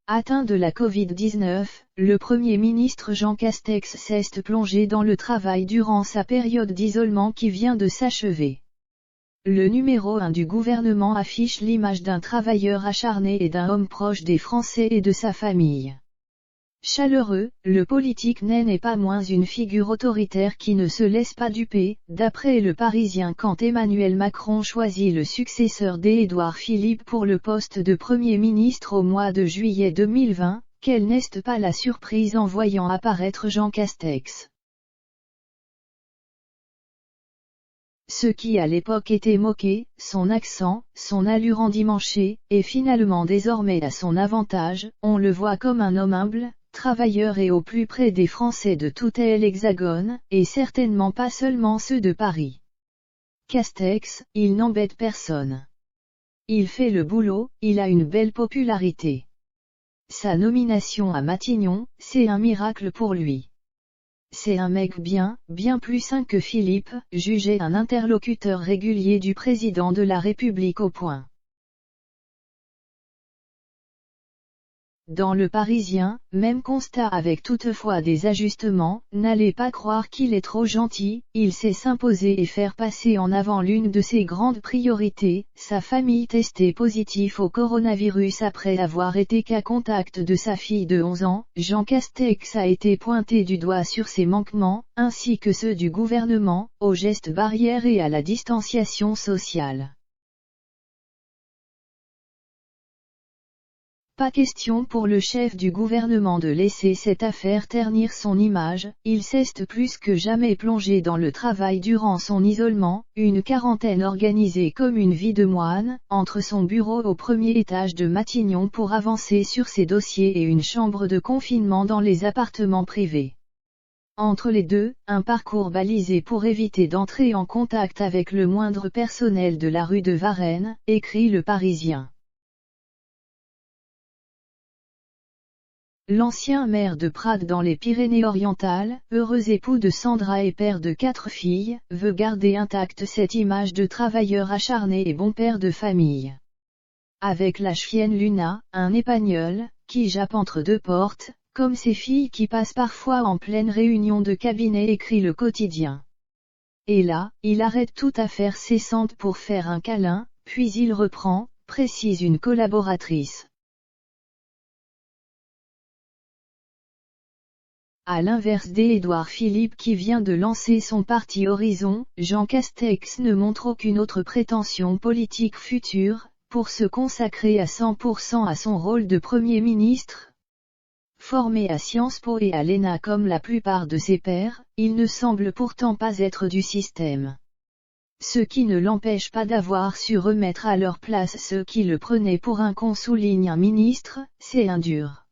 Atteint de la Covid-19, le Premier ministre Jean Castex s'est plongé dans le travail durant sa période d'isolement qui vient de s'achever. Le numéro 1 du gouvernement affiche l'image d'un travailleur acharné et d'un homme proche des Français et de sa famille. Chaleureux, le politique n'est pas moins une figure autoritaire qui ne se laisse pas duper, d'après Le Parisien quand Emmanuel Macron choisit le successeur d'Édouard Philippe pour le poste de Premier ministre au mois de juillet 2020, quelle n'est pas la surprise en voyant apparaître Jean Castex. Ce qui à l'époque était moqué, son accent, son allure endimanchée, est finalement désormais à son avantage, on le voit comme un homme humble, travailleur et au plus près des Français de tout l'Hexagone, et certainement pas seulement ceux de Paris. Castex, il n'embête personne. Il fait le boulot, il a une belle popularité. Sa nomination à Matignon, c'est un miracle pour lui. C'est un mec bien plus sain que Philippe, jugeait un interlocuteur régulier du président de la République au Point. Dans Le Parisien, même constat avec toutefois des ajustements, n'allez pas croire qu'il est trop gentil, il sait s'imposer et faire passer en avant l'une de ses grandes priorités, sa famille testée positive au coronavirus après avoir été cas contact de sa fille de 11 ans, Jean Castex a été pointé du doigt sur ses manquements, ainsi que ceux du gouvernement, aux gestes barrières et à la distanciation sociale. Pas question pour le chef du gouvernement de laisser cette affaire ternir son image, il s'est plus que jamais plongé dans le travail durant son isolement, une quarantaine organisée comme une vie de moine, entre son bureau au premier étage de Matignon pour avancer sur ses dossiers et une chambre de confinement dans les appartements privés. Entre les deux, un parcours balisé pour éviter d'entrer en contact avec le moindre personnel de la rue de Varennes, écrit Le Parisien. L'ancien maire de Prades dans les Pyrénées-Orientales, heureux époux de Sandra et père de 4 filles, veut garder intacte cette image de travailleur acharné et bon père de famille. Avec la chienne Luna, un épagnol, qui jappe entre deux portes, comme ces filles qui passent parfois en pleine réunion de cabinet, écrit Le Quotidien. Et là, il arrête toute affaire cessante pour faire un câlin, puis il reprend, précise une collaboratrice. À l'inverse d'Édouard Philippe qui vient de lancer son parti Horizon, Jean Castex ne montre aucune autre prétention politique future, pour se consacrer à 100% à son rôle de Premier ministre. Formé à Sciences Po et à l'ENA comme la plupart de ses pairs, il ne semble pourtant pas être du système. Ce qui ne l'empêche pas d'avoir su remettre à leur place ceux qui le prenaient pour un con, souligne un ministre, c'est un dur.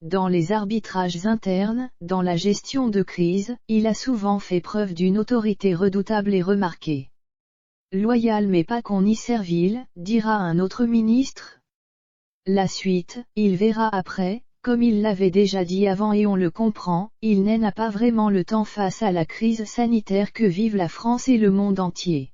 Dans les arbitrages internes, dans la gestion de crise, il a souvent fait preuve d'une autorité redoutable et remarquée. Loyal mais pas con ni servile, dira un autre ministre. La suite, il verra après, comme il l'avait déjà dit avant et on le comprend, il n'a pas vraiment le temps face à la crise sanitaire que vivent la France et le monde entier.